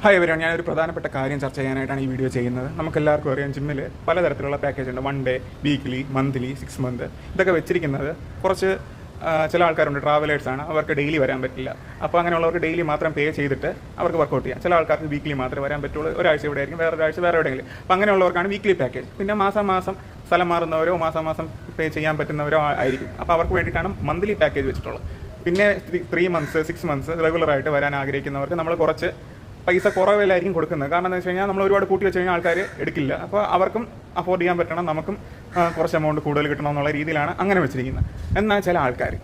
Hi everyone, ഞാനൊരു പ്രധാനപ്പെട്ട കാര്യം ചർച്ച ചെയ്യാനായിട്ടാണ് ഈ വീഡിയോ ചെയ്യുന്നത്. നമുക്കെല്ലാവർക്കും അറിയാം, ജിമ്മിൽ പലതരത്തിലുള്ള പാക്കേജ് ഉണ്ട്. 1 ഡേ, വീക്ക്ലി, മന്ത്ലി, 6 മന്ത് ഇതൊക്കെ വെച്ചിരിക്കുന്നത് കുറച്ച് ചില ആൾക്കാരുണ്ട്, ട്രാവലേഴ്സാണ്, അവർക്ക് ഡെയിലി വരാൻ പറ്റില്ല. അപ്പോൾ അങ്ങനെയുള്ളവർക്ക് ഡെയിലി മാത്രം പേ ചെയ്തിട്ട് അവർക്ക് വർക്കൗട്ട് ചെയ്യാം. ചില ആൾക്കാർക്ക് വീക്ക്ലി മാത്രമേ വരാൻ പറ്റുള്ളൂ, ഒരാഴ്ച ഇവിടെ ആയിരിക്കും, വേറൊരാഴ്ച വേറെ എവിടെയെങ്കിലും. അപ്പോൾ അങ്ങനെയുള്ളവർക്കാണ് വീക്ക്ലി പാക്കേജ്. പിന്നെ മാസം സ്ഥലം മാറുന്നവരോ മാസം പേ ചെയ്യാൻ പറ്റുന്നവരോ ആയിരിക്കും. അപ്പോൾ അവർക്ക് വേണ്ടിയിട്ടാണ് മന്ത്ലി പാക്കേജ് വെച്ചിട്ടുള്ളത്. പിന്നെ 3 മന്ത്സ് 6 മന്ത്സ് റെഗുലറായിട്ട് വരാൻ ആഗ്രഹിക്കുന്നവർക്ക് നമ്മൾ കുറച്ച് പൈസ കുറവിലായിരിക്കും കൊടുക്കുന്നത്. കാരണം എന്താ വെച്ച് കഴിഞ്ഞാൽ നമ്മൾ ഒരുപാട് കൂട്ടി വെച്ച് കഴിഞ്ഞാൽ ആൾക്കാർ എടുക്കില്ല. അപ്പോൾ അവർക്കും അഫോർഡ് ചെയ്യാൻ പറ്റണം, നമുക്കും കുറച്ച് എമൗണ്ട് കൂടുതൽ കിട്ടണം എന്നുള്ള രീതിയിലാണ് അങ്ങനെ വെച്ചിരിക്കുന്നത്. എന്നാൽ ചില ആൾക്കാർ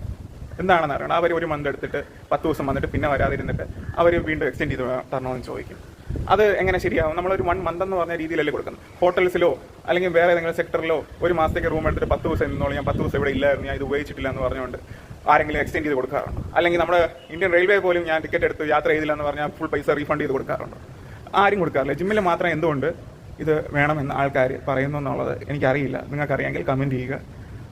എന്താണെന്ന് അറിയണം, അവർ ഒരു മന്ത് എടുത്തിട്ട് 10 ദിവസം വന്നിട്ട് പിന്നെ വരാതിരുന്നിട്ട് അവർ വീണ്ടും എക്സ്റ്റെൻഡ് ചെയ്ത് തരണമെന്ന് ചോദിക്കും. അത് എങ്ങനെ ശരിയാവും? നമ്മളൊരു 1 മന്ത് എന്ന് പറഞ്ഞ രീതിയിലല്ലേ കൊടുക്കുന്നത്. ഹോട്ടൽസിലോ അല്ലെങ്കിൽ വേറെ ഏതെങ്കിലും സെക്ടറിലോ ഒരു മാസത്തേക്ക് റൂം എടുത്തിട്ട് 10 ദിവസം നിന്നോളൂ, ഞാൻ 10 ദിവസം ഇവിടെ ഇല്ലായിരുന്നു, ഞാൻ ഇത് ഉപയോഗിച്ചിട്ടില്ല എന്ന് പറഞ്ഞുകൊണ്ട് ആരെങ്കിലും എക്സ്റ്റെൻഡ് ചെയ്ത് കൊടുക്കാറുണ്ട്. അല്ലെങ്കിൽ നമ്മുടെ ഇന്ത്യൻ റെയിൽവേ പോലും ഞാൻ ടിക്കറ്റ് എടുത്ത് യാത്ര ചെയ്തില്ല എന്ന് പറഞ്ഞാൽ ഫുൾ പൈസ റീഫണ്ട് ചെയ്ത് കൊടുക്കാറുണ്ട്. ആരും കൊടുക്കാറില്ല. ജിമ്മിൽ മാത്രം എന്തുകൊണ്ട് ഇത് വേണമെന്ന് ആൾക്കാർ പറയുന്നു എന്നുള്ളത് എനിക്കറിയില്ല. നിങ്ങൾക്കറിയാമെങ്കിൽ കമൻറ്റ് ചെയ്യുക.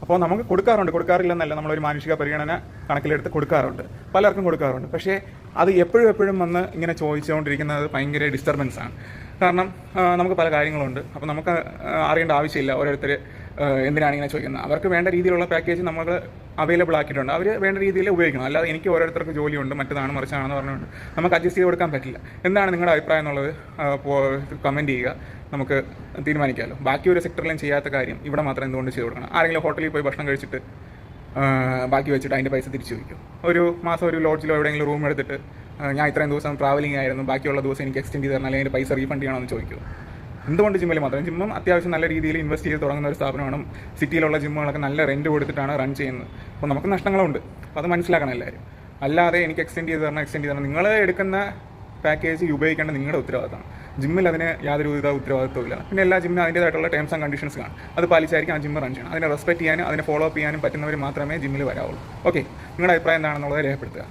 അപ്പോൾ നമുക്ക് കൊടുക്കാറില്ലെന്നല്ല, നമ്മളൊരു മാനുഷിക പരിഗണന കണക്കിലെടുത്ത് കൊടുക്കാറുണ്ട്, പലർക്കും കൊടുക്കാറുണ്ട്. പക്ഷേ അത് എപ്പോഴും വന്ന് ഇങ്ങനെ ചോദിച്ചുകൊണ്ടിരിക്കുന്നത് ഭയങ്കര ഡിസ്റ്റർബൻസാണ്. കാരണം നമുക്ക് പല കാര്യങ്ങളുണ്ട്. അപ്പോൾ നമുക്ക് അറിയേണ്ട ആവശ്യമില്ല ഓരോരുത്തർ എന്തിനാണ് ഇങ്ങനെ ചോദിക്കുന്നത്. അവർക്ക് വേണ്ട രീതിയിലുള്ള പാക്കേജ് നമ്മൾ അവൈലബിൾ ആക്കിയിട്ടുണ്ട്, അവർ വേണ്ട രീതിയിൽ ഉപയോഗിക്കണം. അല്ലാതെ എനിക്ക് ഓരോരുത്തർക്ക് ജോലിയുണ്ട്, മറ്റതാണ് മറിച്ചാണെന്ന് പറഞ്ഞുകൊണ്ട് നമുക്ക് അഡ്ജസ്റ്റ് ചെയ്ത് കൊടുക്കാൻ പറ്റില്ല. എന്താണ് നിങ്ങളുടെ അഭിപ്രായം എന്നുള്ളത് കമൻറ്റ് ചെയ്യുക, നമുക്ക് തീരുമാനിക്കാമല്ലോ. ബാക്കി ഒരു സെക്ടറിലും ചെയ്യാത്ത കാര്യം ഇവിടെ മാത്രം എന്തുകൊണ്ട് ചെയ്ത് കൊടുക്കണം? ആരെങ്കിലും ഹോട്ടലിൽ പോയി ഭക്ഷണം കഴിച്ചിട്ട് ബാക്കി വെച്ചിട്ട് അതിൻ്റെ പൈസ തിരിച്ചു വയ്ക്കും. ഒരു മാസം ഒരു ലോഡ്ജിലോ എവിടെയെങ്കിലും റൂം എടുത്തിട്ട് ഞാൻ ഇത്രയും ദിവസം ട്രാവലിംഗ് ആയിരുന്നു, ബാക്കിയുള്ള ദിവസം എനിക്ക് എക്സ്റ്റെൻഡ് ചെയ്ത് തരണം, അല്ലെങ്കിൽ പൈസ റീഫണ്ട് ചെയ്യണമെന്ന് ചോദിക്കും. എന്തുകൊണ്ട് ജിമ്മിൽ മാത്രം? ജിമ്മും അത്യാവശ്യം നല്ല രീതിയിൽ ഇൻവെസ്റ്റ് ചെയ്ത് തുടങ്ങുന്ന ഒരു സ്ഥാപനമാണ്. സിറ്റിയിലുള്ള ജിമ്മുകളൊക്കെ നല്ല റെൻറ്റ് കൊടുത്തിട്ടാണ് റൺ ചെയ്യുന്നത്. അപ്പോൾ നമുക്ക് നഷ്ടങ്ങളുണ്ട്, അപ്പോൾ അത് മനസ്സിലാക്കണം എല്ലാവരും. അല്ലാതെ എനിക്ക് എക്സ്റ്റെൻഡ് ചെയ്ത് തരണം, നിങ്ങൾ എടുക്കുന്ന പാക്കേജ് ഉപയോഗിക്കേണ്ട നിങ്ങളുടെ ഉത്തരവാദിത്തമാണ്. ജിമ്മിൽ അതിന് യാതൊരു വിധ ഉത്തരവാദിത്വമില്ല. പിന്നെ എല്ലാ ജിമ്മിനും അതിൻ്റേതായിട്ടുള്ള ടേംസ് ആൻഡ് കണ്ടീഷൻസ് കാണും. അത് പാലിച്ചായിരിക്കും ആ ജിമ്മ് റൺ ചെയ്യണം. അതിനെ റെസ്പെക്ട് ചെയ്യാനും അതിനെ ഫോളോ അപ്പ് ചെയ്യാനും പറ്റുന്നവർ മാത്രമേ ജിമ്മിൽ വരാവുള്ളൂ. ഓക്കെ, നിങ്ങളുടെ അഭിപ്രായം എന്താണെന്നുള്ളത് രേഖപ്പെടുത്തുക.